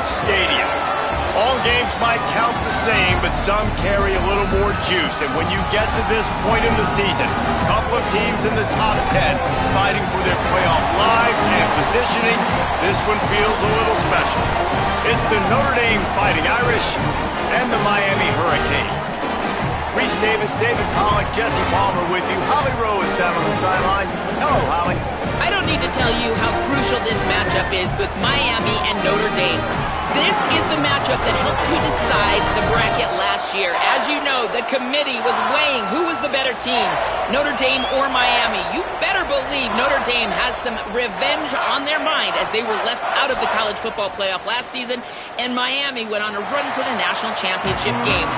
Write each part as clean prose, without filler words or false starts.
Stadium. All games might count the same, but some carry a little more juice. And when you get to this point in the season, a couple of teams in the top 10 fighting for their playoff lives and positioning, this one feels a little special. It's the Notre Dame Fighting Irish and the Miami Hurricanes. Reese Davis, David Pollack, Jesse Palmer with you. Holly Rowe is down on the sideline. Hello, Holly. I don't need to tell you how crucial this matchup is with Miami and Notre Dame. This is the matchup that helped to decide the bracket last year. As you know, the committee was weighing who was the better team, Notre Dame or Miami. You better believe Notre Dame has some revenge on their mind as they were left out of the college football playoff last season, and Miami went on a run to the national championship game.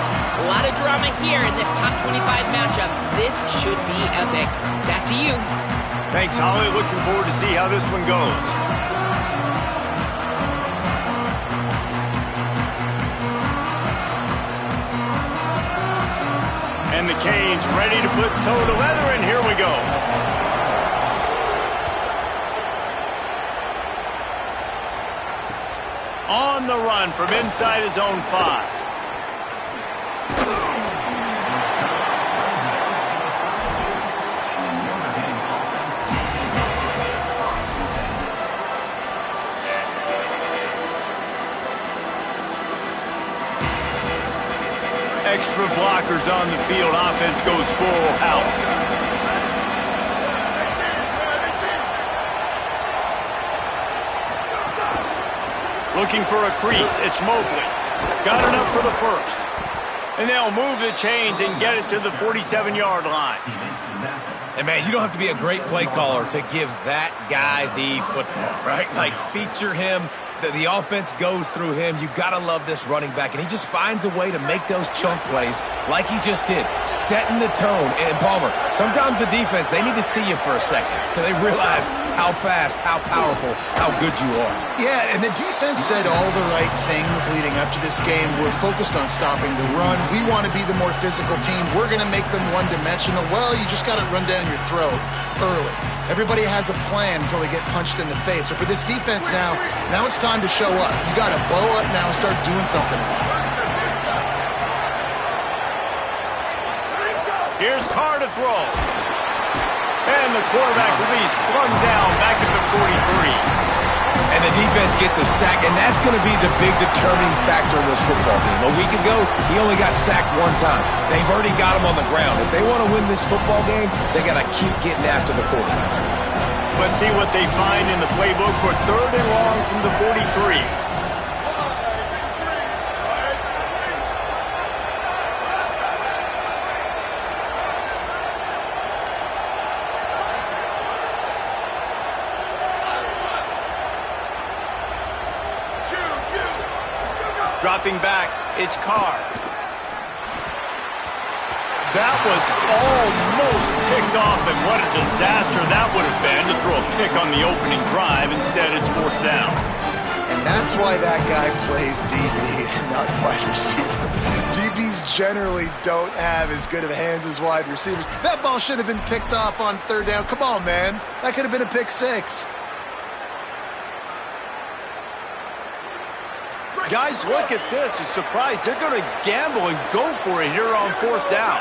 A lot of drama here in this top 25 matchup. This should be epic. Back to you. Thanks, Holly. Looking forward to see how this one goes. And the Canes ready to put toe to leather, and here we go. On the run from inside his own 5. Extra blockers on the field. Offense goes full house. Looking for a crease. It's Mobley. Got enough for the first. And they'll move the chains and get it to the 47-yard line. And, man, you don't have to be a great play caller to give that guy the football, right? Like, feature him. The offense goes through him. You got to love this running back, and he just finds a way to make those chunk plays like he just did, setting the tone. And, Palmer, sometimes the defense, they need to see you for a second so they realize how fast, how powerful, how good you are. Yeah, and the defense said all the right things leading up to this game. We're focused on stopping the run. We want to be the more physical team. We're going to make them one-dimensional. Well, you just got to run down your throat early. Everybody has a plan until they get punched in the face. So for this defense now it's time to show up. You got to bow up now and start doing something. Here's Carr to throw. And the quarterback will be slung down back at the 43. And the defense gets a sack, and that's going to be the big determining factor in this football game. A week ago, he only got sacked one time. They've already got him on the ground. If they want to win this football game, they got to keep getting after the quarterback. Let's see what they find in the playbook for 3rd and long from the 43. Dropping back, it's Carr. That was almost picked off, and what a disaster that would have been to throw a pick on the opening drive. Instead, it's 4th down. And that's why that guy plays DB and not wide receiver. DBs generally don't have as good of hands as wide receivers. That ball should have been picked off on 3rd down. Come on, man. That could have been a pick 6. Guys, look at this. I'm surprised. They're going to gamble and go for it here on 4th down.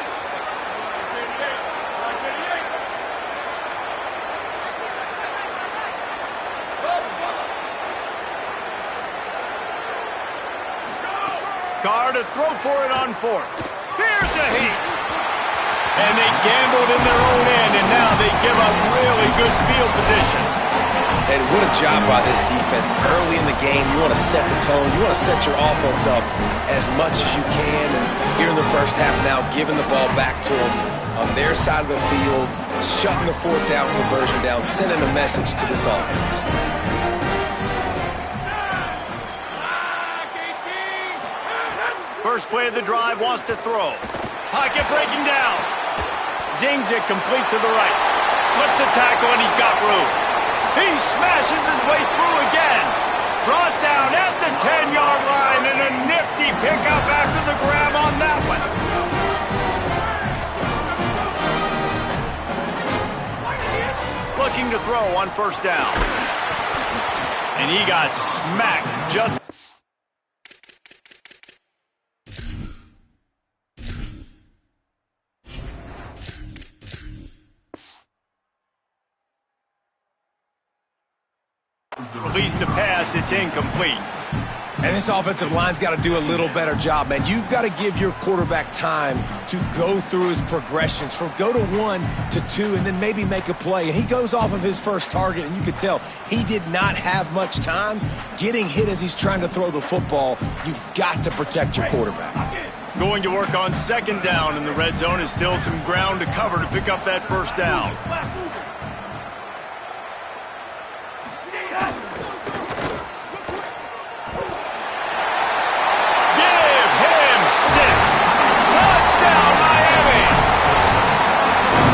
Carr to throw for it on 4th. Here's a heat. And they gambled in their own end, and now they give up really good field position. And what a job by this defense. Early in the game, you want to set the tone. You want to set your offense up as much as you can. And here in the first half now, giving the ball back to them on their side of the field, shutting the 4th down conversion down, sending a message to this offense. First play of the drive, wants to throw. Pocket breaking down. Zings it complete to the right. Slips a tackle, and he's got room. He smashes his way through again. Brought down at the 10-yard line, and a nifty pickup after the grab on that one. Looking to throw on 1st down. And he got smacked just Release the pass, it's incomplete. And this offensive line's got to do a little better job, man. You've got to give your quarterback time to go through his progressions, from go to 1 to 2, and then maybe make a play. And he goes off of his first target, and you could tell he did not have much time getting hit as he's trying to throw the football. You've got to protect your quarterback. Going to work on second down in the red zone. Is still some ground to cover to pick up that first down. Give him 6. Touchdown, Miami.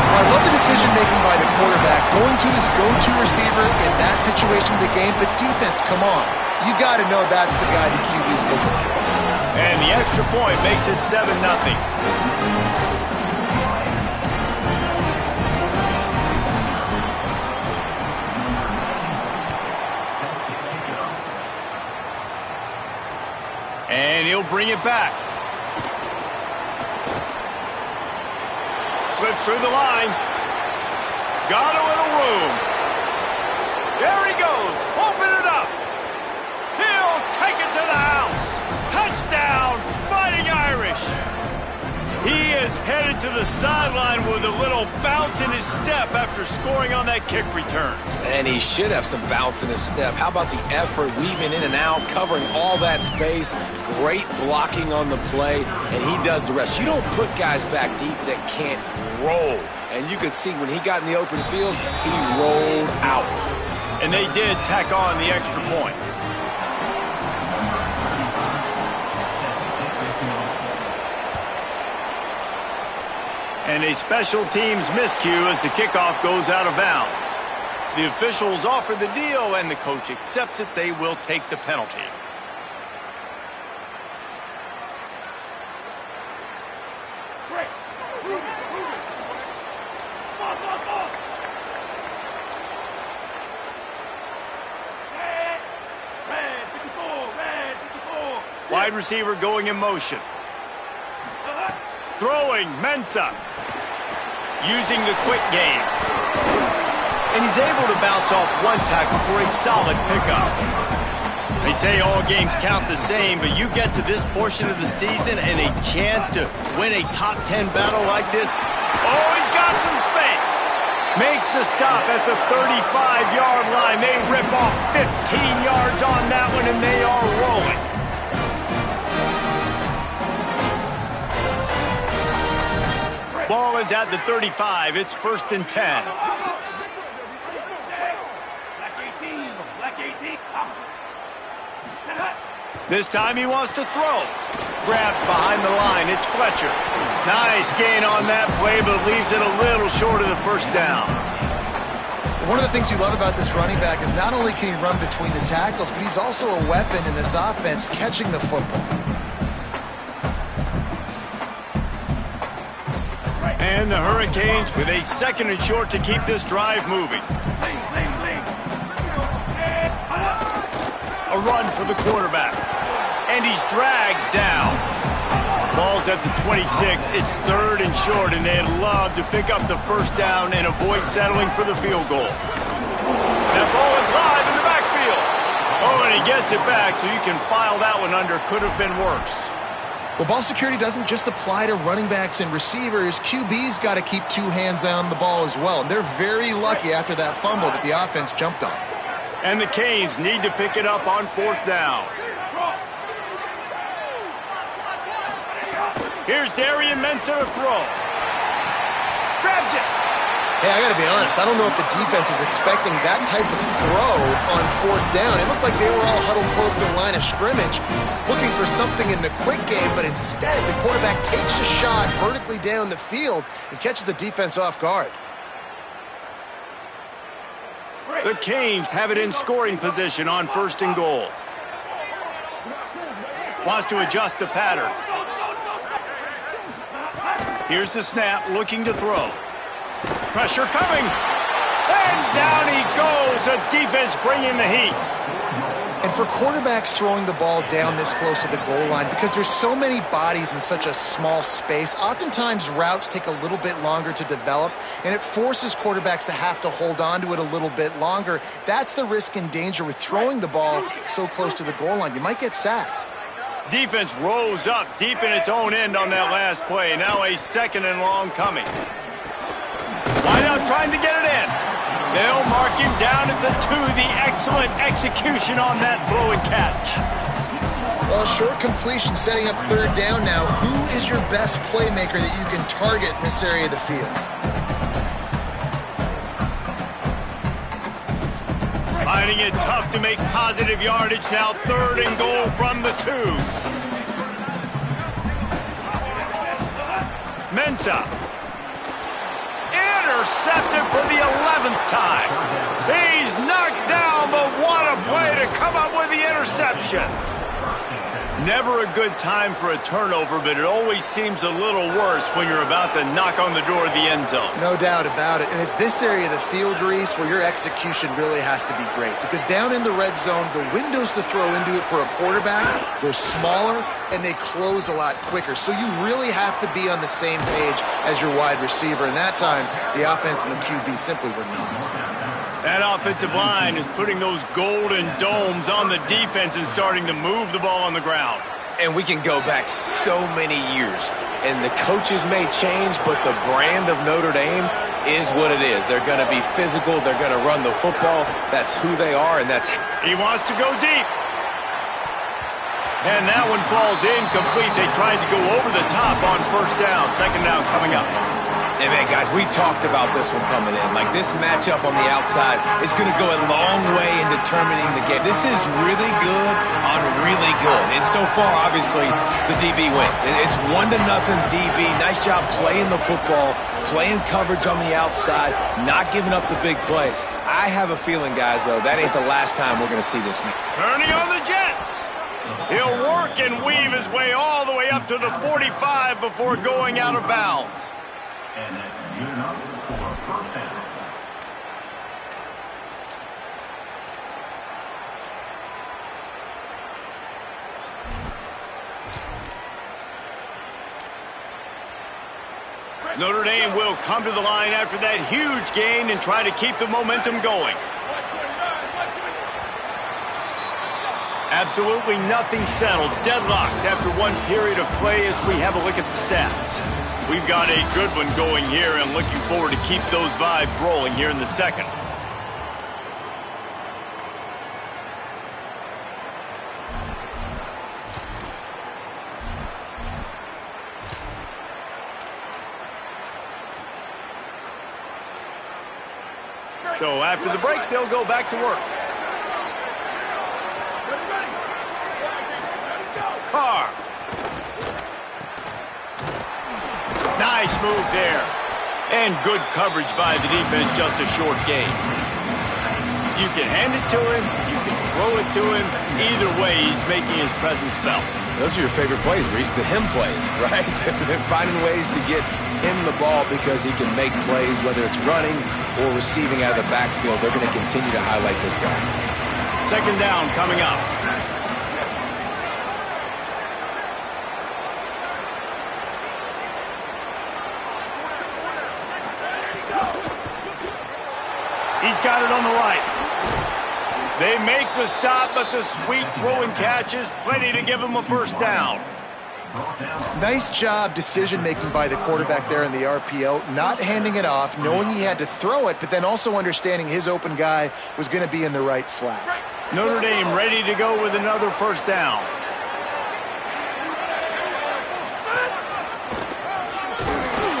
I love the decision-making by the quarterback, going to his go-to receiver in that situation of the game. But defense, come on. You got to know that's the guy the QB's looking for. And the extra point makes it 7-0. And he'll bring it back. Slips through the line. Got a little room. There he goes. Open it up. He'll take it to the house. Touchdown, Fighting Irish. He is headed to the sideline with a little bounce in his step after scoring on that kick return. And he should have some bounce in his step. How about the effort, weaving in and out, covering all that space, great blocking on the play, and he does the rest. You don't put guys back deep that can't roll. And you could see when he got in the open field, he rolled out. And they did tack on the extra point. And a special teams miscue as the kickoff goes out of bounds. The officials offer the deal, and the coach accepts it. They will take the penalty. Wide receiver going in motion. Throwing, Mensah. Using the quick game. And he's able to bounce off one tackle for a solid pickup. They say all games count the same, but you get to this portion of the season and a chance to win a top 10 battle like this. Oh, he's got some space. Makes the stop at the 35-yard line. They rip off 15 yards on that one, and they are rolling. Ball is at the 35. It's 1st and 10. This time he wants to throw. Grabbed behind the line. It's Fletcher. Nice gain on that play, but leaves it a little short of the first down. One of the things you love about this running back is not only can he run between the tackles, but he's also a weapon in this offense catching the football. And the Hurricanes with a 2nd and short to keep this drive moving. A run for the quarterback. And he's dragged down. Ball's at the 26. It's 3rd and short, and they'd love to pick up the first down and avoid settling for the field goal. That ball is live in the backfield. Oh, and he gets it back, so you can file that one under. Could have been worse. Well, ball security doesn't just apply to running backs and receivers. QB's got to keep 2 hands on the ball as well. And they're very lucky after that fumble that the offense jumped on. And the Canes need to pick it up on 4th down. Here's Darian Mensah to throw. Grabs it. Hey, I got to be honest. I don't know if the defense was expecting that type of throw on 4th down. It looked like they were all huddled close to the line of scrimmage, looking for something in the quick game, but instead the quarterback takes a shot vertically down the field and catches the defense off guard. The Canes have it in scoring position on 1st and goal. Wants to adjust the pattern. Here's the snap, looking to throw. Pressure coming. And down he goes. The defense bringing the heat. And for quarterbacks throwing the ball down this close to the goal line, because there's so many bodies in such a small space, oftentimes routes take a little bit longer to develop, and it forces quarterbacks to have to hold on to it a little bit longer. That's the risk and danger with throwing the ball so close to the goal line. You might get sacked. Defense rose up deep in its own end on that last play. Now a 2nd and long coming. Wide out trying to get it in. They'll mark him down at the 2. The excellent execution on that throw and catch. Well, short completion setting up 3rd down now. Who is your best playmaker that you can target in this area of the field? Finding it tough to make positive yardage. Now 3rd and goal from the 2. Mensah. Intercepted for the 11th time. He's knocked down, but what a play to come up with the interception. Never a good time for a turnover, but it always seems a little worse when you're about to knock on the door of the end zone. No doubt about it. And it's this area of the field, Reese, where your execution really has to be great. Because down in the red zone, the windows to throw into it for a quarterback, they're smaller and they close a lot quicker. So you really have to be on the same page as your wide receiver. And that time, the offense and the QB simply were not. That offensive line is putting those golden domes on the defense and starting to move the ball on the ground. And we can go back so many years, and the coaches may change, but the brand of Notre Dame is what it is. They're going to be physical. They're going to run the football. That's who they are, and that's... He wants to go deep. And that one falls incomplete. They tried to go over the top on 1st down. 2nd down coming up. And man, guys, we talked about this one coming in. Like, this matchup on the outside is going to go a long way in determining the game. This is really good on really good. And so far, obviously, the DB wins. It's 1-0 DB. Nice job playing the football, playing coverage on the outside, not giving up the big play. I have a feeling, guys, though, that ain't the last time we're going to see this man. Turning on the Jets. He'll work and weave his way all the way up to the 45 before going out of bounds. And that's good enough for a 1st down. Notre Dame will come to the line after that huge gain and try to keep the momentum going. Absolutely nothing settled. Deadlocked after one period of play as we have a look at the stats. We've got a good one going here and looking forward to keep those vibes rolling here in the 2nd. So after the break, they'll go back to work. Carr. Nice move there. And good coverage by the defense, just a short gain. You can hand it to him, you can throw it to him. Either way, he's making his presence felt. Those are your favorite plays, Reese, the him plays, right? Finding ways to get him the ball because he can make plays, whether it's running or receiving out of the backfield. They're going to continue to highlight this guy. 2nd down coming up. He's got it on the right. They make the stop, but the sweet throw and catch is plenty to give him a 1st down. Nice job decision-making by the quarterback there in the RPO, not handing it off, knowing he had to throw it, but then also understanding his open guy was going to be in the right flat. Notre Dame ready to go with another 1st down.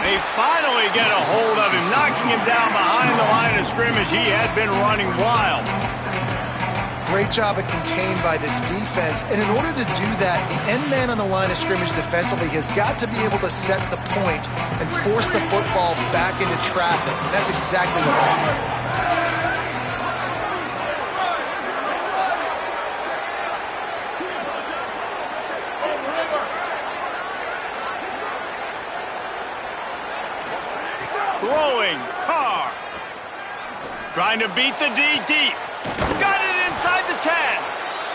They finally get a hold of him, knocking him down behind the line of scrimmage. He had been running wild. Great job of contained by this defense. And in order to do that, the end man on the line of scrimmage defensively has got to be able to set the point and force the football back into traffic. And that's exactly what happened. Throwing, Carr. Trying to beat the D deep. Got it inside the 10.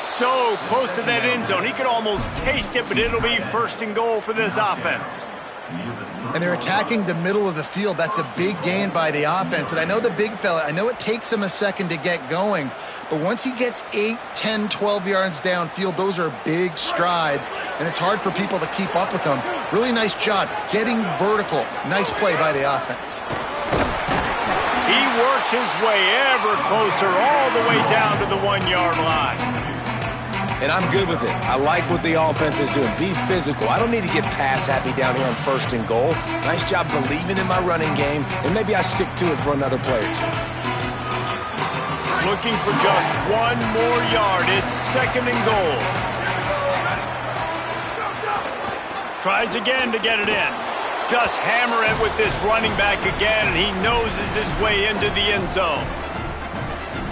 So close to that end zone. He could almost taste it, but it'll be 1st and goal for this offense. And they're attacking the middle of the field. That's a big gain by the offense. And I know the big fella, I know it takes him a second to get going, but once he gets 8, 10, 12 yards downfield, those are big strides, and it's hard for people to keep up with them. Really nice job getting vertical. Nice play by the offense. He works his way ever closer all the way down to the 1-yard line. And I'm good with it. I like what the offense is doing. Be physical. I don't need to get pass happy down here on 1st and goal. Nice job believing in my running game, and maybe I stick to it for another play or two. Looking for just 1 more yard. It's 2nd and goal. Tries again to get it in. Just hammer it with this running back again, and he noses his way into the end zone.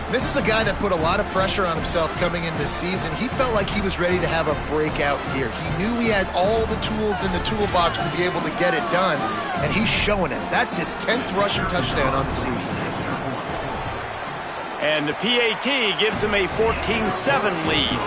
This is a guy that put a lot of pressure on himself coming in this season. He felt like he was ready to have a breakout year. He knew he had all the tools in the toolbox to be able to get it done, and he's showing it. That's his 10th rushing touchdown on the season. And the PAT gives him a 14-7 lead.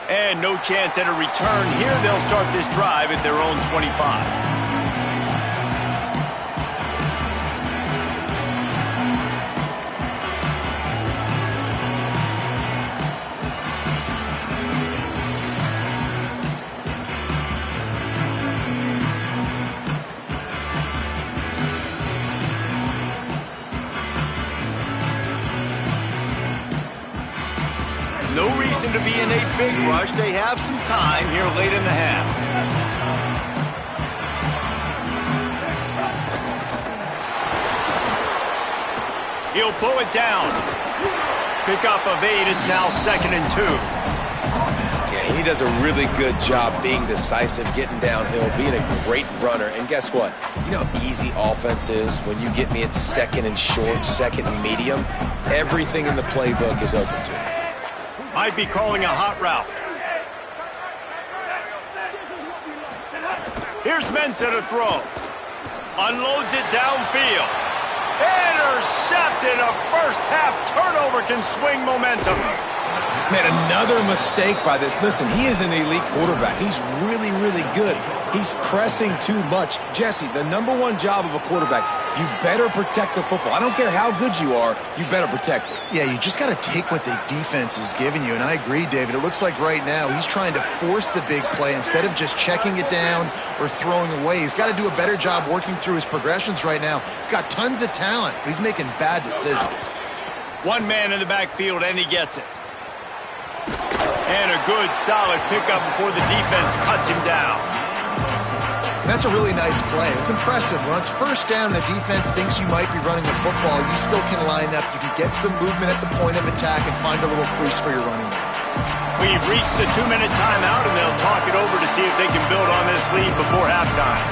And no chance at a return here. They'll start this drive at their own 25. No reason to be in a big rush. They have some time here late in the half. He'll pull it down. Pickup of 8. It's now 2nd and 2. Yeah, he does a really good job being decisive, getting downhill, being a great runner. And guess what? You know how easy offense is when you get me at 2nd and short, 2nd and medium? Everything in the playbook is open to me. Might be calling a hot route. Here's Mensa to throw. Unloads it downfield. Intercepted. A first-half turnover can swing momentum. Man, another mistake by this. Listen, he is an elite quarterback. He's really, really good. He's pressing too much. Jesse, the #1 job of a quarterback, you better protect the football. I don't care how good you are, you better protect it. Yeah, you just got to take what the defense is giving you, and I agree, David. It looks like right now he's trying to force the big play instead of just checking it down or throwing away. He's got to do a better job working through his progressions right now. He's got tons of talent, but he's making bad decisions. One man in the backfield, and he gets it. And a good, solid pickup before the defense cuts him down. And that's a really nice play. It's impressive. When it's 1st down and the defense thinks you might be running the football, you still can line up. You can get some movement at the point of attack and find a little crease for your running back. We've reached the 2-minute timeout, and they'll talk it over to see if they can build on this lead before halftime.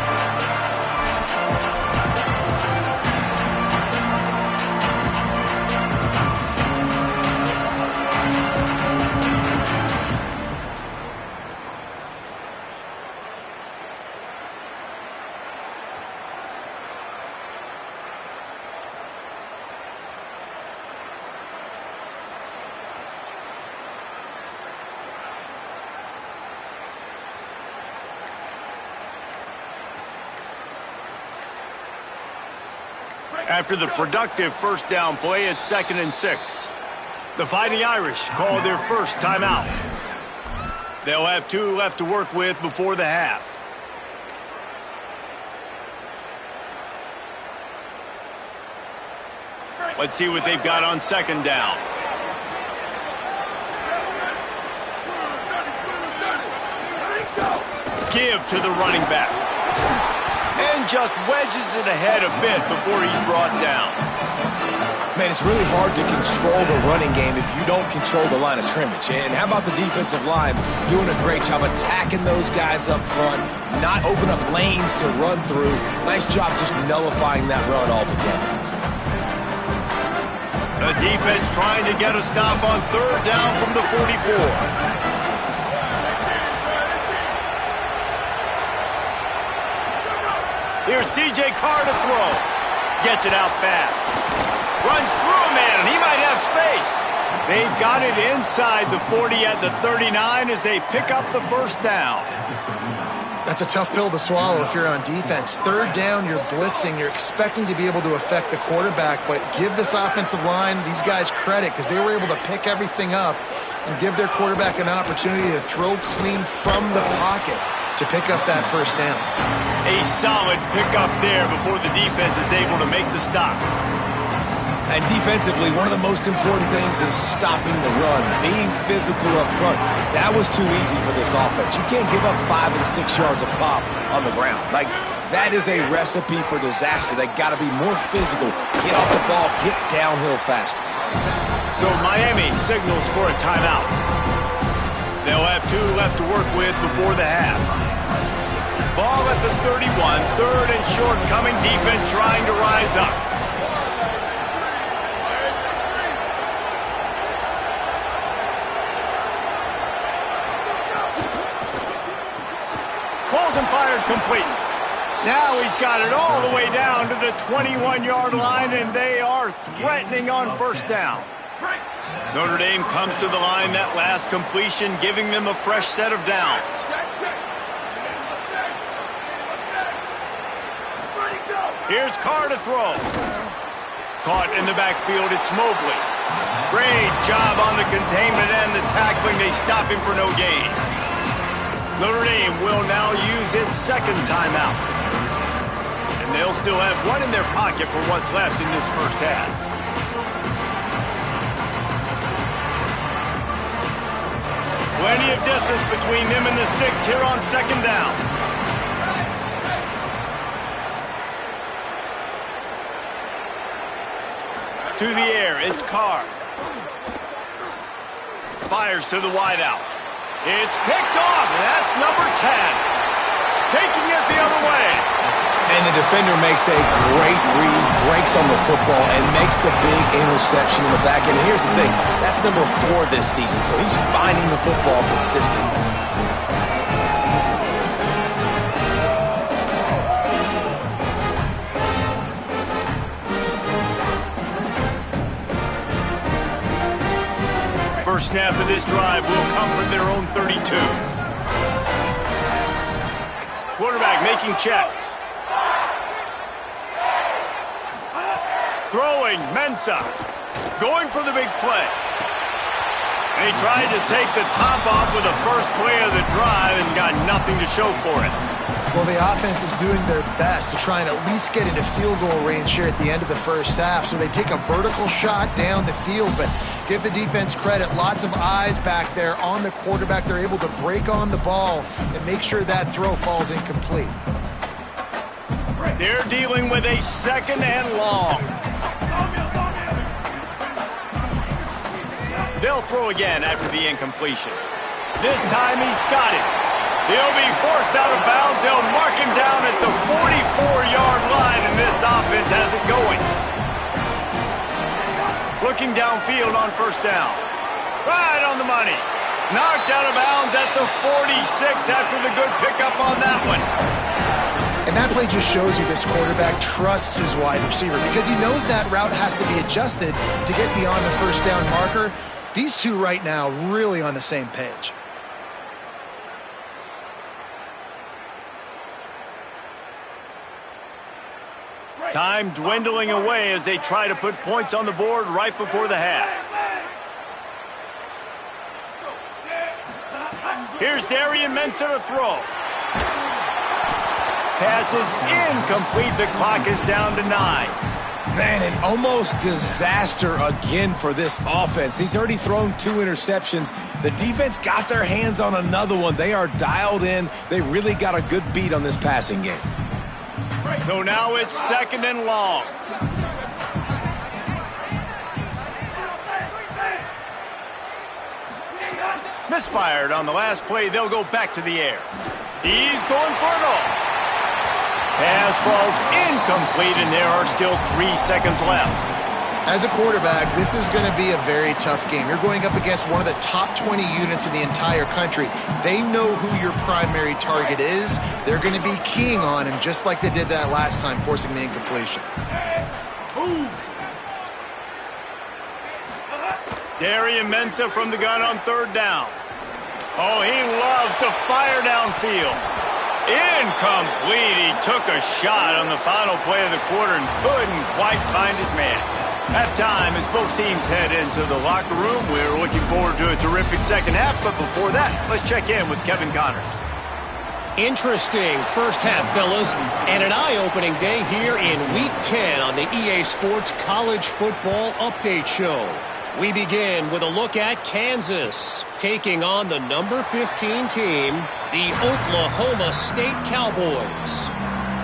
After the productive 1st down play, it's 2nd and 6. The Fighting Irish call their first timeout. They'll have 2 left to work with before the half. Let's see what they've got on 2nd down. Give to the running back. And just wedges it ahead a bit before he's brought down. Man, it's really hard to control the running game if you don't control the line of scrimmage. And how about the defensive line doing a great job attacking those guys up front, not open up lanes to run through. Nice job just nullifying that run altogether. The defense trying to get a stop on third down from the 44. Here's C.J. Carr to throw. Gets it out fast. Runs through a man, and he might have space. They've got it inside the 40 at the 39 as they pick up the first down. That's a tough pill to swallow if you're on defense. Third down, you're blitzing. You're expecting to be able to affect the quarterback, but give this offensive line, these guys, credit because they were able to pick everything up and give their quarterback an opportunity to throw clean from the pocket to pick up that first down. A solid pickup there before the defense is able to make the stop. And defensively, one of the most important things is stopping the run, being physical up front. That was too easy for this offense. You can't give up 5 and 6 yards a pop on the ground. Like, that is a recipe for disaster. They got to be more physical, get off the ball, get downhill faster. So Miami signals for a timeout. They'll have 2 left to work with before the half. Ball at the 31, third and short, coming defense trying to rise up. Pulls and fired complete. Now he's got it all the way down to the 21-yard line, and they are threatening on first down. Notre Dame comes to the line that last completion, giving them a fresh set of downs. Here's Carr to throw. Caught in the backfield, it's Mobley. Great job on the containment and the tackling. They stop him for no gain. Notre Dame will now use its second timeout. And they'll still have one in their pocket for what's left in this first half. Plenty of distance between them and the sticks here on second down. To the air, it's Carr. Fires to the wideout. It's picked off, and that's number 10. Taking it the other way. And the defender makes a great read, breaks on the football, and makes the big interception in the back end. And here's the thing, that's number 4 this season, so he's finding the football consistently. First snap of this drive will come from their own 32. Quarterback making checks. Throwing, Mensah. Going for the big play. And he tried to take the top off with the first play of the drive and got nothing to show for it. Well, the offense is doing their best to try and at least get into field goal range here at the end of the first half. So they take a vertical shot down the field, but give the defense credit. Lots of eyes back there on the quarterback. They're able to break on the ball and make sure that throw falls incomplete. They're dealing with a second and long. They'll throw again after the incompletion. This time he's got it. He'll be forced out of bounds. They'll mark him down at the 44-yard line, and this offense has it going. Looking downfield on first down. Right on the money. Knocked out of bounds at the 46 after the good pickup on that one. And that play just shows you this quarterback trusts his wide receiver because he knows that route has to be adjusted to get beyond the first down marker. These two right now really on the same page. Time dwindling away as they try to put points on the board right before the half. Here's Darian Mensah to throw. Pass is incomplete. The clock is down to 9. Man, an almost disaster again for this offense. He's already thrown 2 interceptions. The defense got their hands on another one. They are dialed in. They really got a good beat on this passing game. So now it's second and long. Misfired on the last play. They'll go back to the air. He's going for it all. Pass falls incomplete, and there are still 3 seconds left. As a quarterback, this is going to be a very tough game. You're going up against one of the top 20 units in the entire country. They know who your primary target is. They're going to be keying on him just like they did that last time, forcing the incompletion. Darian Mensah from the gun on third down. Oh, he loves to fire downfield. Incomplete. He took a shot on the final play of the quarter and couldn't quite find his man. Halftime as both teams head into the locker room. We're looking forward to a terrific second half, but before that, let's check in with Kevin Connors. Interesting first half, fellas, and an eye-opening day here in Week 10 on the EA Sports College Football Update Show. We begin with a look at Kansas, taking on the number 15 team, the Oklahoma State Cowboys.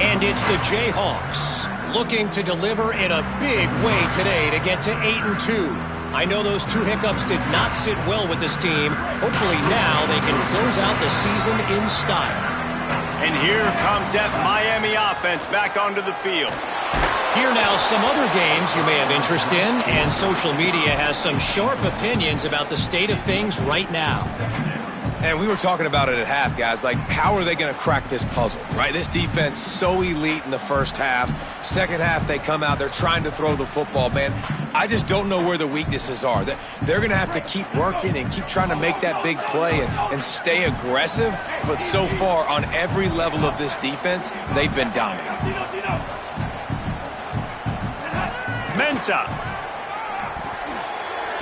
And it's the Jayhawks, looking to deliver in a big way today to get to 8-2. I know those two hiccups did not sit well with this team. Hopefully now they can close out the season in style. And here comes that Miami offense back onto the field. Here now some other games you may have interest in, and social media has some sharp opinions about the state of things right now. And we were talking about it at half, guys. Like, how are they going to crack this puzzle, right? This defense so elite in the first half. Second half, they come out. They're trying to throw the football, man. I just don't know where the weaknesses are. They're going to have to keep working and keep trying to make that big play and stay aggressive. But so far, on every level of this defense, they've been dominant. Mensah.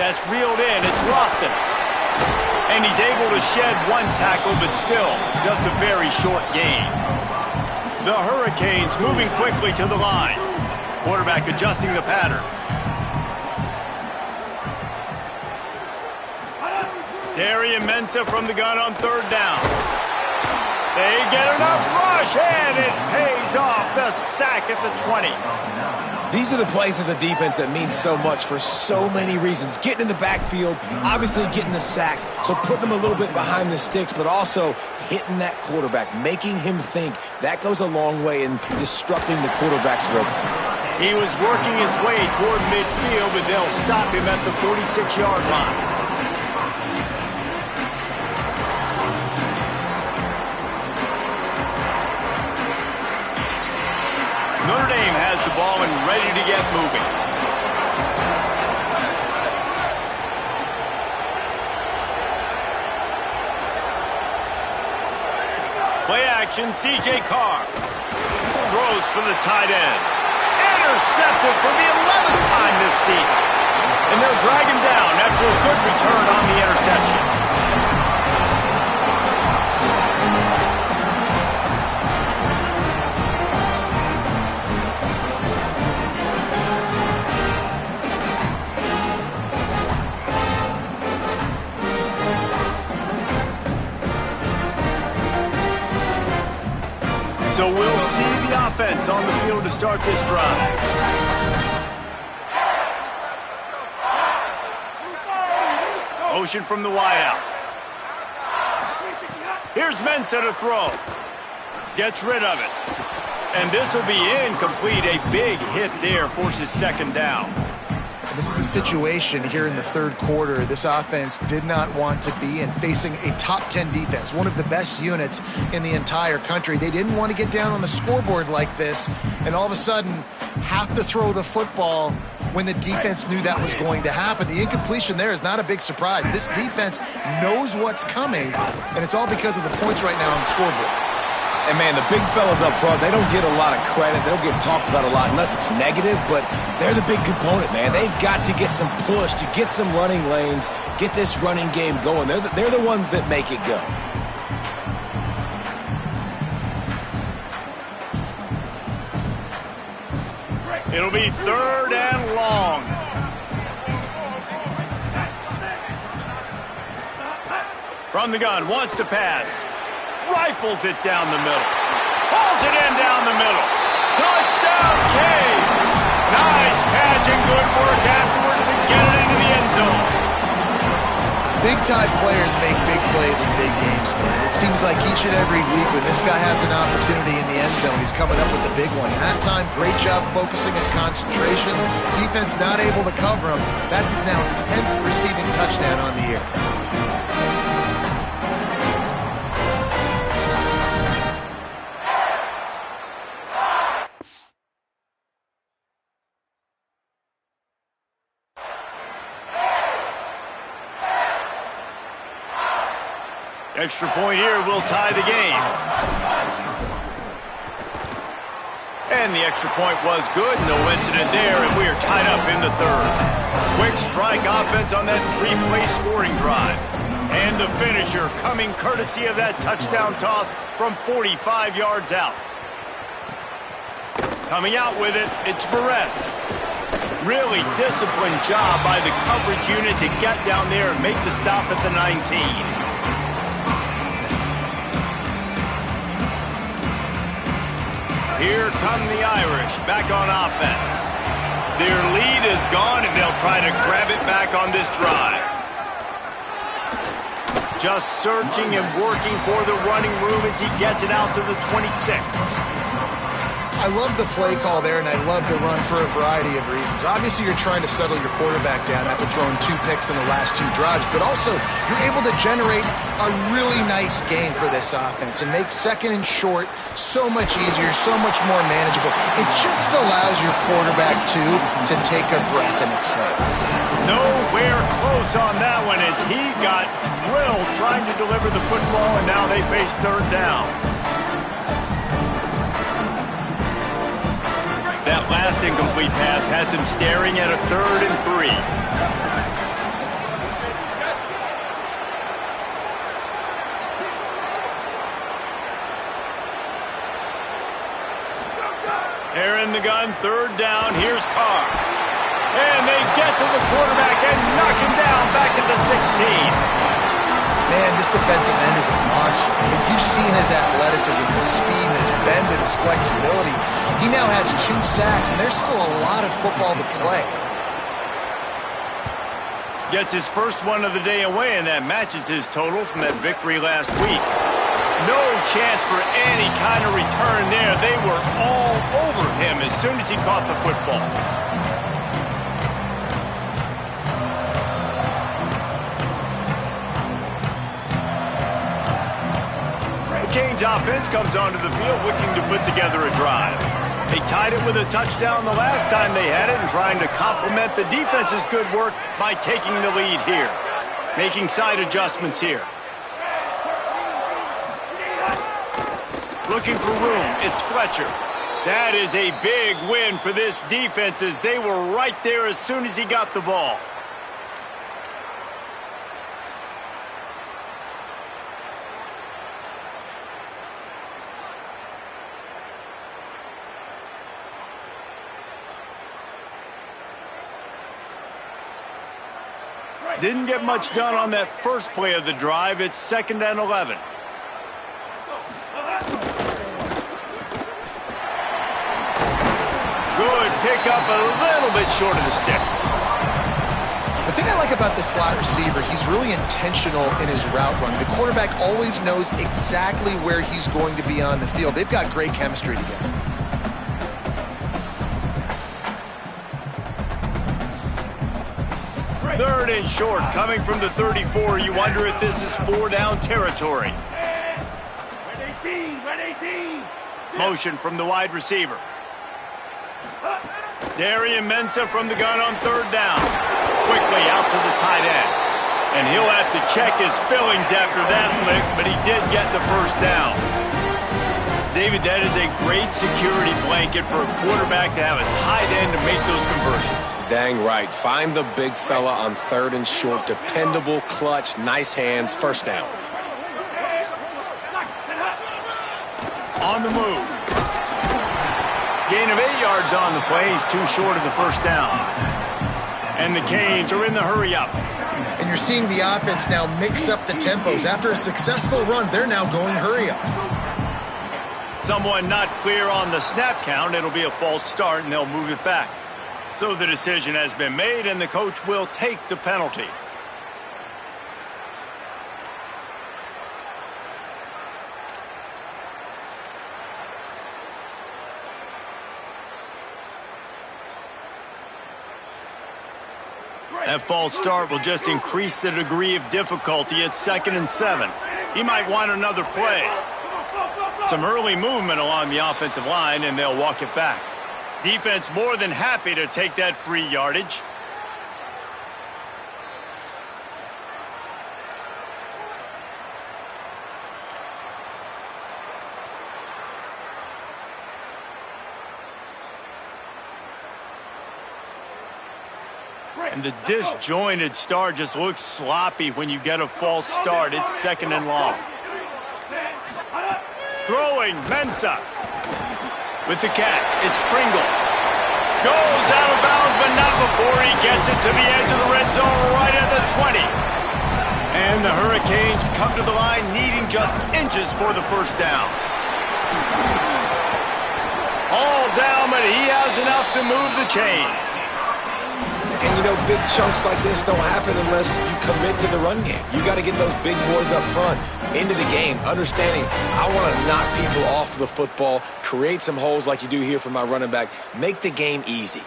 That's reeled in. It's Lofton. And he's able to shed one tackle, but still just a very short gain. The Hurricanes moving quickly to the line. Quarterback adjusting the pattern. Darian Mensah from the gun on third down. They get enough rush, and it pays off. The sack at the 20. These are the plays as a defense that mean so much for so many reasons. Getting in the backfield, obviously getting the sack, so putting them a little bit behind the sticks, but also hitting that quarterback, making him think. That goes a long way in disrupting the quarterback's rhythm. He was working his way toward midfield, but they'll stop him at the 46-yard line. Notre Dame has the ball and ready to get moving. Play action, C.J. Carr. Throws for the tight end. Intercepted for the 11th time this season. And they'll drag him down after a good return on the interception. So we'll see the offense on the field to start this drive. Motion from the wideout. Here's Mensah to throw. Gets rid of it. And this will be incomplete. A big hit there forces second down. This is a situation here in the third quarter this offense did not want to be in, facing a top 10 defense, one of the best units in the entire country. They didn't want to get down on the scoreboard like this and all of a sudden have to throw the football when the defense knew that was going to happen. The incompletion there is not a big surprise. This defense knows what's coming, and it's all because of the points right now on the scoreboard. And, man, the big fellas up front, they don't get a lot of credit. They don't get talked about a lot unless it's negative, but they're the big component, man. They've got to get some push, to get some running lanes, get this running game going. They're the ones that make it go. It'll be third and long. From the gun, wants to pass. Rifles it down the middle. Pulls it in down the middle. Touchdown, Canes! Nice catch and good work afterwards to get it into the end zone. Big Big-time players make big plays in big games, man. It seems like each and every week when this guy has an opportunity in the end zone, he's coming up with the big one. That time, great job focusing and concentration. Defense not able to cover him. That's his now 10th receiving touchdown on the year. Extra point here will tie the game. And the extra point was good. No incident there, and we are tied up in the third. Quick strike offense on that three-play scoring drive. And the finisher coming courtesy of that touchdown toss from 45 yards out. Coming out with it, it's Perez. Really disciplined job by the coverage unit to get down there and make the stop at the 19. Here come the Irish back on offense. Their lead is gone, and they'll try to grab it back on this drive. Just searching and working for the running room as he gets it out to the 26. I love the play call there, and I love the run for a variety of reasons. Obviously, you're trying to settle your quarterback down after throwing 2 picks in the last 2 drives, but also you're able to generate a really nice game for this offense and make second and short so much easier, so much more manageable. It just allows your quarterback, too, to take a breath and exhale. Nowhere close on that one as he got drilled trying to deliver the football, and now they face third down. That last incomplete pass has him staring at a 3rd and 3. They're in the gun, 3rd down. Here's Carr. And they get to the quarterback and knock him down back at the 16. Man, this defensive end is a monster. If you've seen his athleticism, his speed, his bend, and his flexibility, he now has 2 sacks, and there's still a lot of football to play. Gets his first one of the day away, and that matches his total from that victory last week. No chance for any kind of return there. They were all over him as soon as he caught the football. Canes offense comes onto the field looking to put together a drive. They tied it with a touchdown the last time they had it and trying to complement the defense's good work by taking the lead here. Making side adjustments here. Looking for room. It's Fletcher. That is a big win for this defense as they were right there as soon as he got the ball. Didn't get much done on that first play of the drive. It's 2nd and 11. Good pickup, a little bit short of the sticks. The thing I like about the slot receiver, he's really intentional in his route run. The quarterback always knows exactly where he's going to be on the field. They've got great chemistry together. 3rd and short, coming from the 34. You wonder if this is 4-down territory. Motion from the wide receiver. Darian Mensah from the gun on 3rd down. Quickly out to the tight end. And he'll have to check his fillings after that lick, but he did get the first down. David, that is a great security blanket for a quarterback to have a tight end to make those conversions. Dang right. Find the big fella on 3rd and short. Dependable, clutch, nice hands, 1st down. On the move. Gain of 8 yards on the play. He's too short of the 1st down. And the Canes are in the hurry-up. And you're seeing the offense now mix up the tempos. After a successful run, they're now going hurry-up. Someone not clear on the snap count. It'll be a false start, and they'll move it back. So the decision has been made, and the coach will take the penalty. That false start will just increase the degree of difficulty at 2nd and 7. He might want another play. Some early movement along the offensive line, and they'll walk it back. Defense more than happy to take that free yardage. And the disjointed start just looks sloppy when you get a false start. It's 2nd and long. Throwing, Mensah. With the catch, it's Pringle. Goes out of bounds, but not before he gets it to the edge of the red zone right at the 20. And the Hurricanes come to the line needing just inches for the first down. All down, but he has enough to move the chains. And, you know, big chunks like this don't happen unless you commit to the run game. You got to get those big boys up front into the game, understanding I want to knock people off the football, create some holes like you do here for my running back, make the game easy.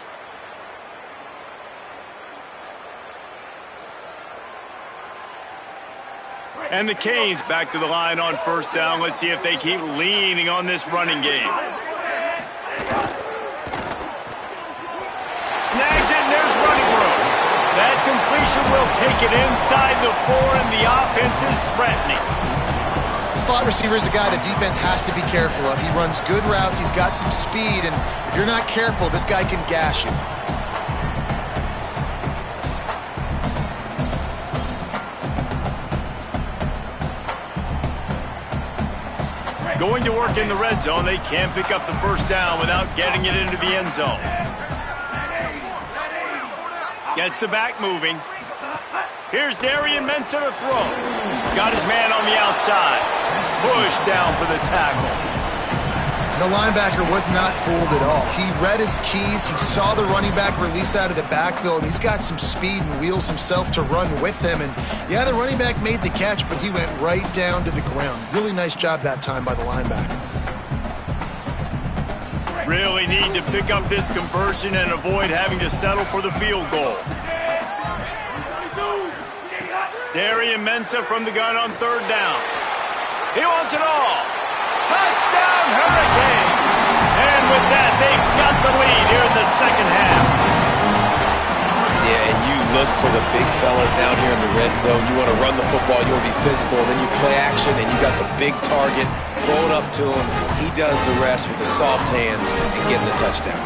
And the Canes back to the line on first down. Let's see if they keep leaning on this running game. Snags it, and there's running room. That completion will take it inside the 4, and the offense is threatening. The slot receiver is a guy the defense has to be careful of. He runs good routes, he's got some speed, and if you're not careful, this guy can gash you. Going to work in the red zone, they can't pick up the first down without getting it into the end zone. Gets the back moving. Here's Darian Mensah to throw. Got his man on the outside. Push down for the tackle. The linebacker was not fooled at all. He read his keys. He saw the running back release out of the backfield. He's got some speed and wheels himself to run with him. And yeah, the running back made the catch, but he went right down to the ground. Really nice job that time by the linebacker. Really need to pick up this conversion and avoid having to settle for the field goal. Darian Mensah from the gun on third down. He wants it all. Touchdown, Hurricane! And with that, they've got the lead here in the second half. Yeah, and you look for the big fellas down here in the red zone. You want to run the football, you want to be physical, then you play action, and you got the big target. Throw it up to him. He does the rest with the soft hands and getting the touchdown.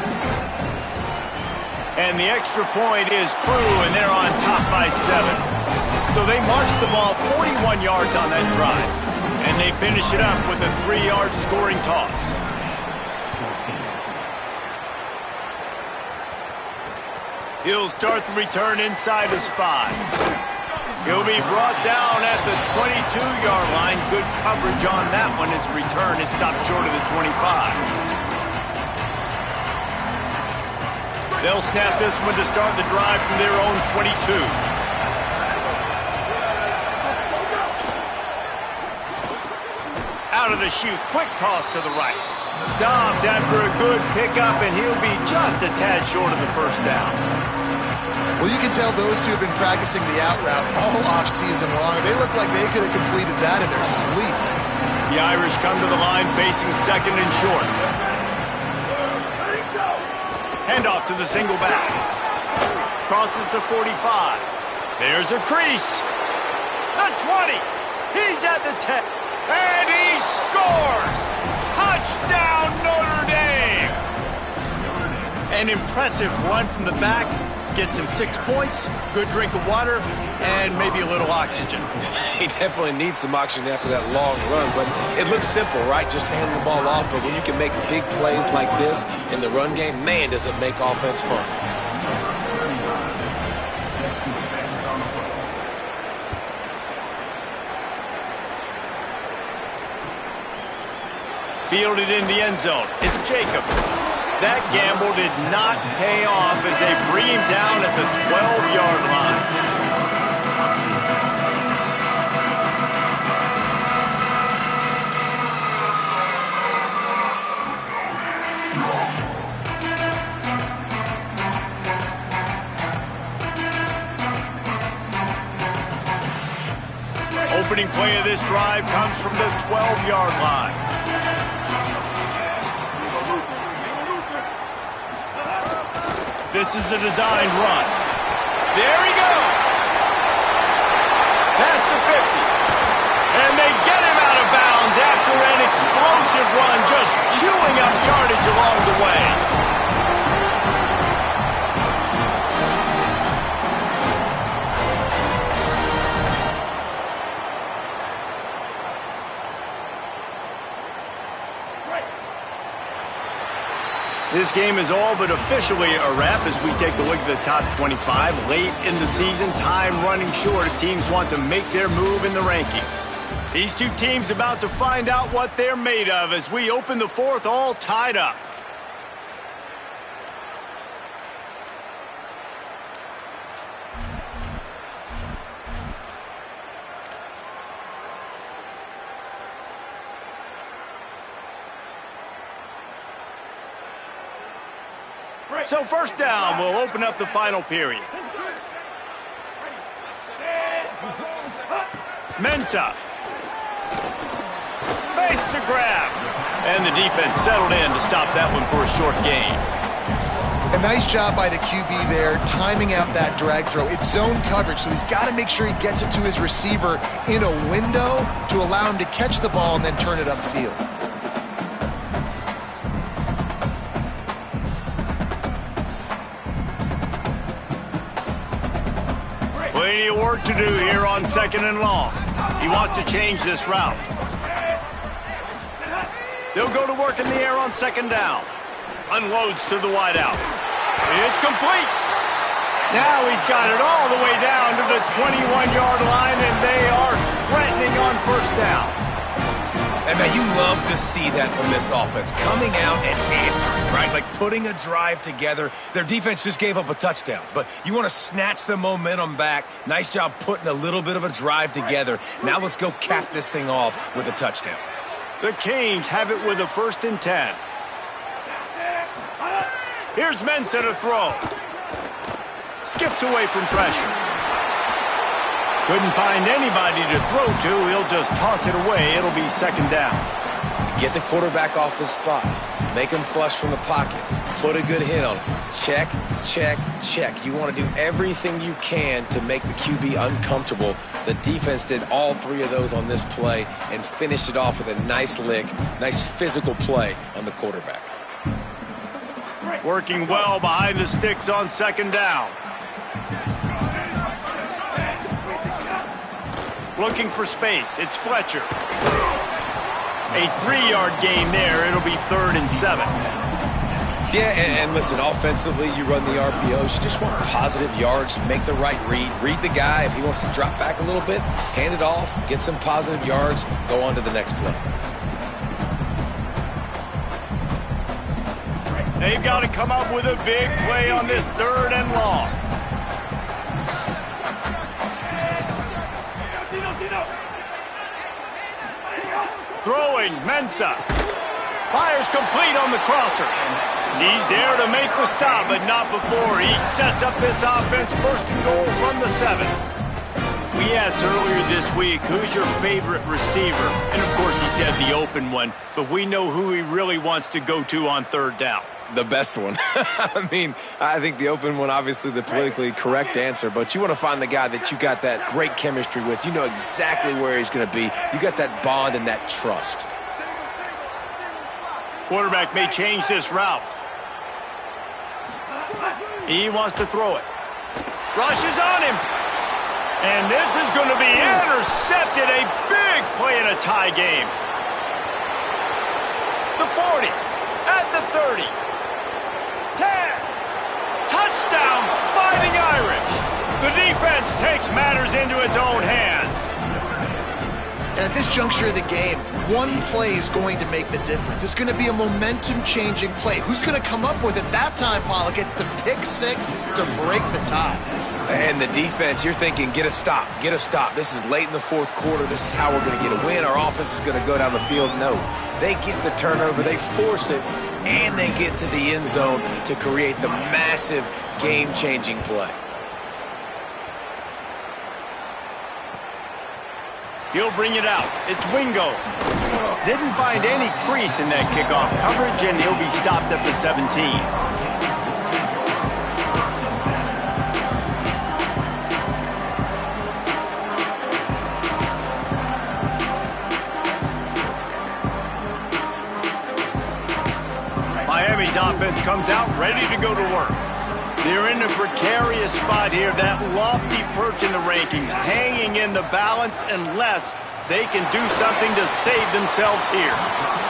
And the extra point is true, and they're on top by 7. So they marched the ball 41 yards on that drive. And they finish it up with a 3-yard scoring toss. He'll start the return inside his 5. He'll be brought down at the 22-yard line. Good coverage on that one. His return is stopped short of the 25. They'll snap this one to start the drive from their own 22. Out of the chute, quick toss to the right. Stopped after a good pickup, and he'll be just a tad short of the first down. Well, you can tell those two have been practicing the out route all off-season long. They look like they could have completed that in their sleep. The Irish come to the line facing second and short. Handoff to the single back. Crosses the 45. There's a crease. The 20. He's at the 10. And he scores! Touchdown, Notre Dame! An impressive run from the back. Gets him 6 points, good drink of water, and maybe a little oxygen. He definitely needs some oxygen after that long run, but it looks simple, right? Just hand the ball off, but when you can make big plays like this in the run game, man, does it make offense fun. Fielded in the end zone. It's Jacobs. That gamble did not pay off as they bring him down at the 12-yard line. opening play of this drive comes from the 12-yard line. This is a designed run. There he goes. Past the 50. And they get him out of bounds after an explosive run, just chewing up yardage along the way. This game is all but officially a wrap as we take a look at the top 25. Late in the season, time running short if teams want to make their move in the rankings. These two teams about to find out what they're made of as we open the fourth all tied up. So first down, we'll open up the final period. Mensah. Makes the grab. And the defense settled in to stop that one for a short gain. A nice job by the QB there, timing out that drag throw. It's zone coverage, so he's got to make sure he gets it to his receiver in a window to allow him to catch the ball and then turn it upfield. Plenty of work to do here on 2nd and long. He wants to change this route. They'll go to work in the air on 2nd down. Unloads to the wideout. It's complete. Now he's got it all the way down to the 21-yard line, and they are threatening on 1st down. And man, you love to see that from this offense, coming out and answering, right? Like putting a drive together. Their defense just gave up a touchdown, but you want to snatch the momentum back. Nice job putting a little bit of a drive together. Now let's go cap this thing off with a touchdown. The Canes have it with a 1st and 10. Here's Mensah to throw. Skips away from pressure. Couldn't find anybody to throw to. He'll just toss it away. It'll be 2nd down. Get the quarterback off his spot. Make him flush from the pocket. Put a good hit on him. Check, check, check. You want to do everything you can to make the QB uncomfortable. The defense did all 3 of those on this play and finished it off with a nice lick, nice physical play on the quarterback. Working well behind the sticks on 2nd down. Looking for space. It's Fletcher. A 3-yard gain there. It'll be 3rd and 7. Yeah, and listen, offensively, you run the RPOs. You just want positive yards, make the right read. Read the guy. If he wants to drop back a little bit, hand it off, get some positive yards, go on to the next play. They've got to come up with a big play on this 3rd and long. Throwing, Mensah. Fires complete on the crosser. He's there to make the stop, but not before he sets up this offense 1st and goal from the 7. We asked earlier this week, who's your favorite receiver? And of course he said the open one, but we know who he really wants to go to on 3rd down. The best one. I mean, I think the open one, obviously the politically correct answer, but you want to find the guy that you got that great chemistry with. You know exactly where he's going to be. You got that bond and that trust. Quarterback may change this route. He wants to throw it. Rushes on him. And this is going to be intercepted. A big play in a tie game. The 40. At the 30. 10. Touchdown, Fighting Irish. The defense takes matters into its own hands. And at this juncture of the game, one play is going to make the difference. It's going to be a momentum-changing play. Who's going to come up with it that time, Pollock? It's the pick 6 to break the tie. And the defense, you're thinking, get a stop, get a stop. This is late in the 4th quarter. This is how we're going to get a win. Our offense is going to go down the field. No, they get the turnover, they force it, and they get to the end zone to create the massive game-changing play. He'll bring it out. It's Wingo. Didn't find any crease in that kickoff coverage, and he'll be stopped at the 17. Miami's offense comes out ready to go to work. They're in a precarious spot here, that lofty perch in the rankings, hanging in the balance unless they can do something to save themselves here.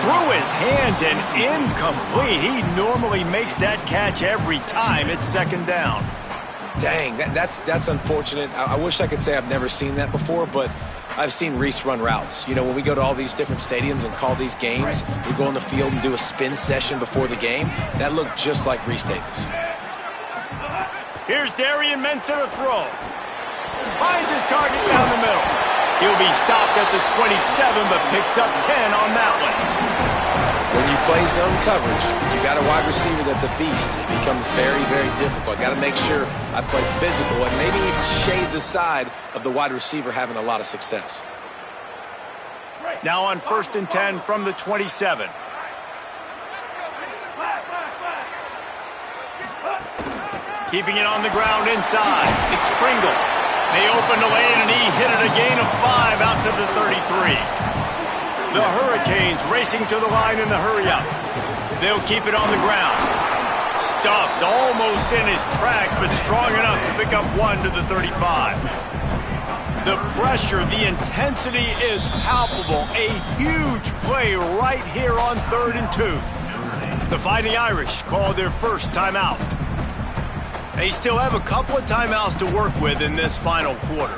Through his hands and incomplete. He normally makes that catch every time. It's second down. Dang, that's unfortunate. I wish I could say I've never seen that before, but I've seen Reese run routes. You know, when we go to all these different stadiums and call these games, we go on the field and do a spin session before the game. That looked just like Reese Davis. Here's Darian Mensah to throw. Finds his target down the middle. He'll be stopped at the 27, but picks up 10 on that one. When you play zone coverage, you got a wide receiver that's a beast. It becomes very, very difficult. Got to make sure I play physical and maybe even shade the side of the wide receiver having a lot of success. Now on 1st and 10 from the 27. Keeping it on the ground inside. It's Pringle. They opened the lane, and he hit it a gain of 5 out to the 33. The Hurricanes racing to the line in the hurry-up. They'll keep it on the ground. Stuffed almost in his tracks, but strong enough to pick up 1 to the 35. The pressure, the intensity is palpable. A huge play right here on 3rd and 2. The Fighting Irish call their first timeout. They still have a couple of timeouts to work with in this final quarter.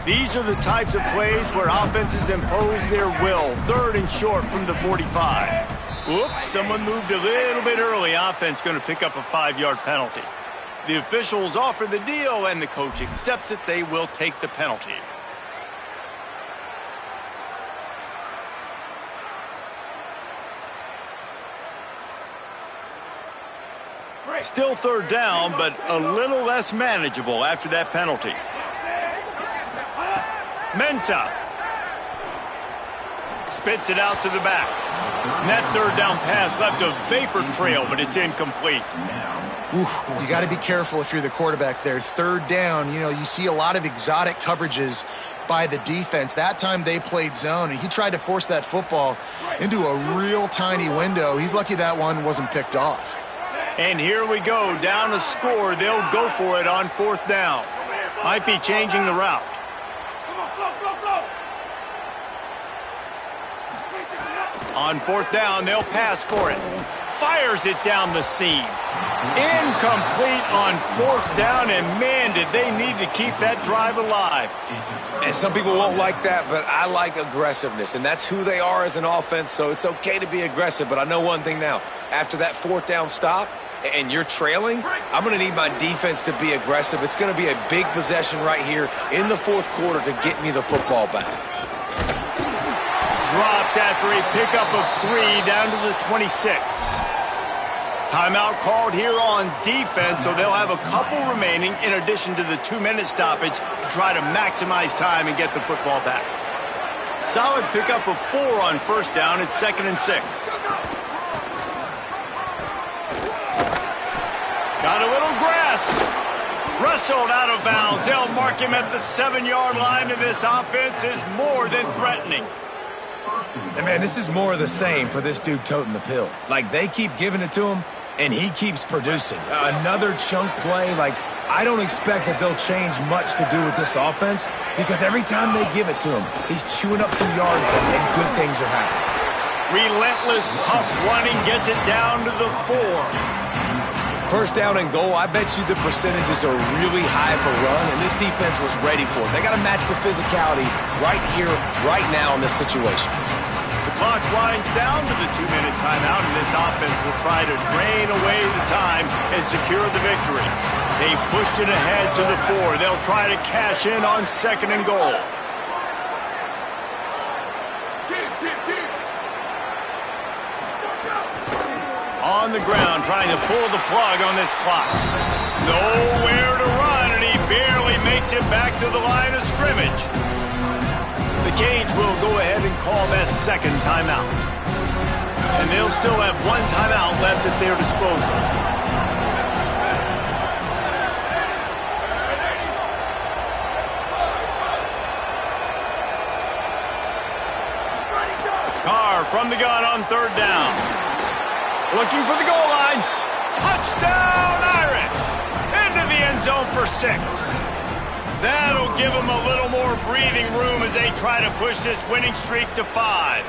These are the types of plays where offenses impose their will. 3rd and short from the 45. Oops, someone moved a little bit early. Offense going to pick up a 5-yard penalty. The officials offer the deal, and the coach accepts it. They will take the penalty. Still 3rd down, but a little less manageable after that penalty. Mensah spits it out to the back. And that 3rd down pass left a vapor trail, but it's incomplete. Oof, you got to be careful if you're the quarterback there. 3rd down, you know, you see a lot of exotic coverages by the defense. That time they played zone, and he tried to force that football into a real tiny window. He's lucky that one wasn't picked off. And here we go, down a score. They'll go for it on 4th down. Might be changing the route. On 4th down, they'll pass for it. Fires it down the seam. Incomplete on 4th down, and man, did they need to keep that drive alive. And some people won't like that, but I like aggressiveness, and that's who they are as an offense, so it's okay to be aggressive. But I know one thing now. After that 4th down stop, and you're trailing, I'm going to need my defense to be aggressive. It's going to be a big possession right here in the 4th quarter to get me the football back. Dropped after a pickup of 3 down to the 26. Timeout called here on defense, so they'll have a couple remaining in addition to the 2-minute stoppage to try to maximize time and get the football back. Solid pickup of 4 on 1st down. It's 2nd and 6. Got a little grass. Wrestled out of bounds. They'll mark him at the 7-yard line, and this offense is more than threatening. And man, this is more of the same for this dude toting the pill. Like, they keep giving it to him, and he keeps producing. Another chunk play. Like, I don't expect that they'll change much to do with this offense, because every time they give it to him, he's chewing up some yards, and good things are happening. Relentless, tough running gets it down to the 4. 1st down and goal, I bet you the percentages are really high for run, and this defense was ready for it. They got to match the physicality right here, right now in this situation. The clock winds down to the 2-minute timeout, and this offense will try to drain away the time and secure the victory. They've pushed it ahead to the 4. They'll try to cash in on 2nd and goal. On the ground, trying to pull the plug on this clock. Nowhere to run, and he barely makes it back to the line of scrimmage. The Canes will go ahead and call that 2nd timeout. And they'll still have 1 timeout left at their disposal. Carr from the gun on 3rd down. Looking for the goal line. Touchdown, Irish! Into the end zone for 6. That'll give them a little more breathing room as they try to push this winning streak to 5.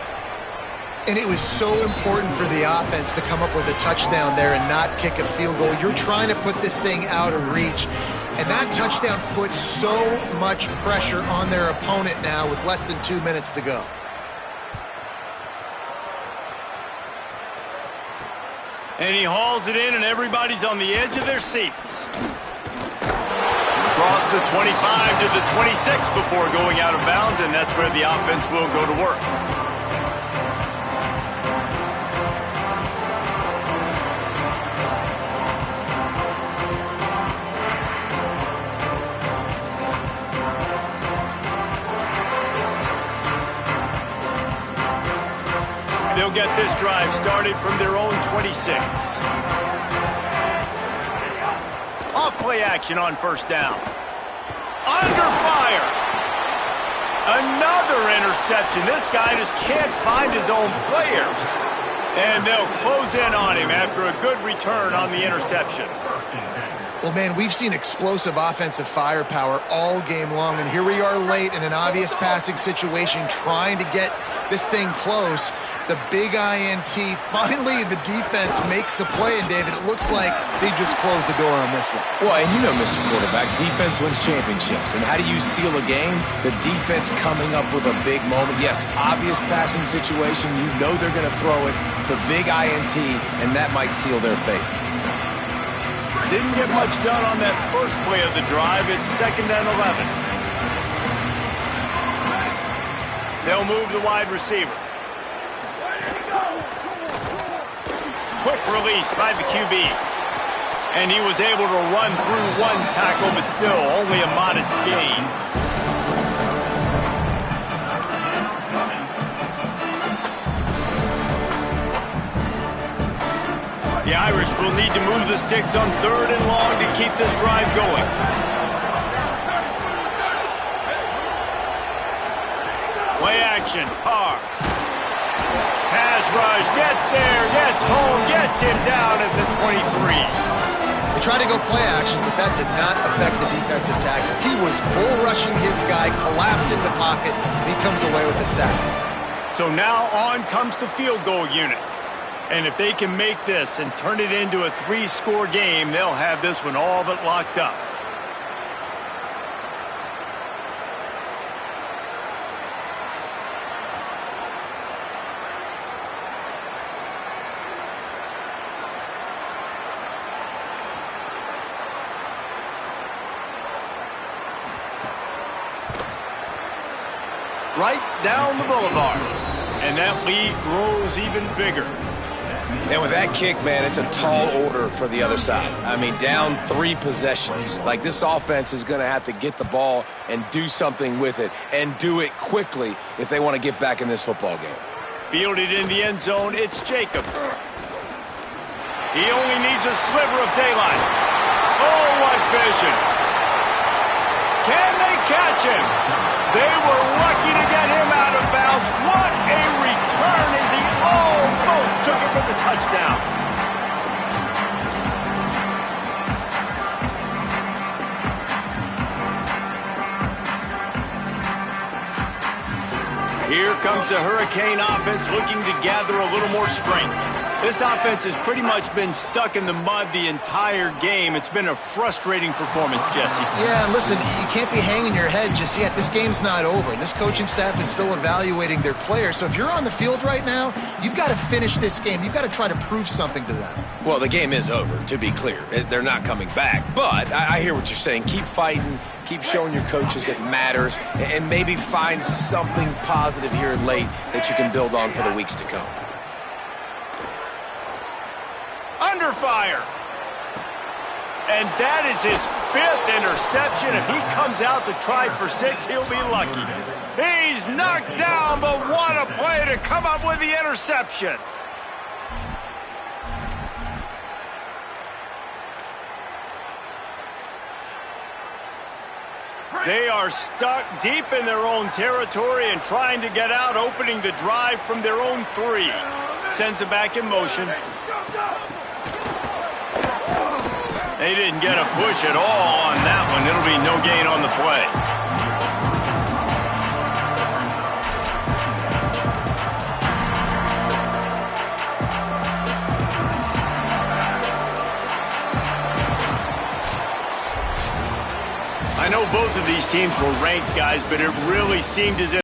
And it was so important for the offense to come up with a touchdown there and not kick a field goal. You're trying to put this thing out of reach. And that touchdown puts so much pressure on their opponent now with less than 2 minutes to go. And he hauls it in, and everybody's on the edge of their seats. Across the 25 to the 26 before going out of bounds, and that's where the offense will go to work. They'll get this drive started from their own 26. Off play action on 1st down. Under fire. Another interception. This guy just can't find his own players. And they'll close in on him after a good return on the interception. Well, man, we've seen explosive offensive firepower all game long, and here we are late in an obvious passing situation trying to get this thing close. The big INT, finally the defense makes a play, and David, it looks like they just closed the door on this one. Well, and you know, Mr. Quarterback, defense wins championships. And how do you seal a game? The defense coming up with a big moment. Yes, obvious passing situation. You know they're going to throw it. The big INT, and that might seal their fate. Didn't get much done on that first play of the drive. It's 2nd and 11. They'll move the wide receiver. Quick release by the QB. And he was able to run through 1 tackle, but still only a modest gain. The Irish will need to move the sticks on 3rd and long to keep this drive going. Play action, Carr. Pass rush, gets there, gets home, gets him down at the 23. They tried to go play action, but that did not affect the defensive tackle. He was bull rushing his guy, collapsing the pocket, and he comes away with a sack. So now on comes the field goal unit. And if they can make this and turn it into a 3-score game, they'll have this one all but locked up. Right down the boulevard. And that lead grows even bigger. And with that kick, man, it's a tall order for the other side. I mean, down 3 possessions. Like, this offense is going to have to get the ball and do something with it, and do it quickly if they want to get back in this football game. Fielded in the end zone, it's Jacobs. He only needs a sliver of daylight. Oh, what vision. Can they catch him? They were lucky to get him out of bounds. What a return as he almost took it for the touchdown. Here comes the Hurricane offense looking to gather a little more strength. This offense has pretty much been stuck in the mud the entire game. It's been a frustrating performance, Jesse. Yeah, and listen, you can't be hanging your head just yet. This game's not over. This coaching staff is still evaluating their players. So if you're on the field right now, you've got to finish this game. You've got to try to prove something to them. Well, the game is over, to be clear. They're not coming back. But I hear what you're saying. Keep fighting. Keep showing your coaches it matters. And maybe find something positive here late that you can build on for the weeks to come. Under fire. And that is his 5th interception. If he comes out to try for 6, he'll be lucky. He's knocked down, but what a play to come up with the interception. They are stuck deep in their own territory and trying to get out, opening the drive from their own 3. Sends it back in motion. They didn't get a push at all on that one. It'll be no gain on the play. I know both of these teams were ranked, guys, but it really seemed as if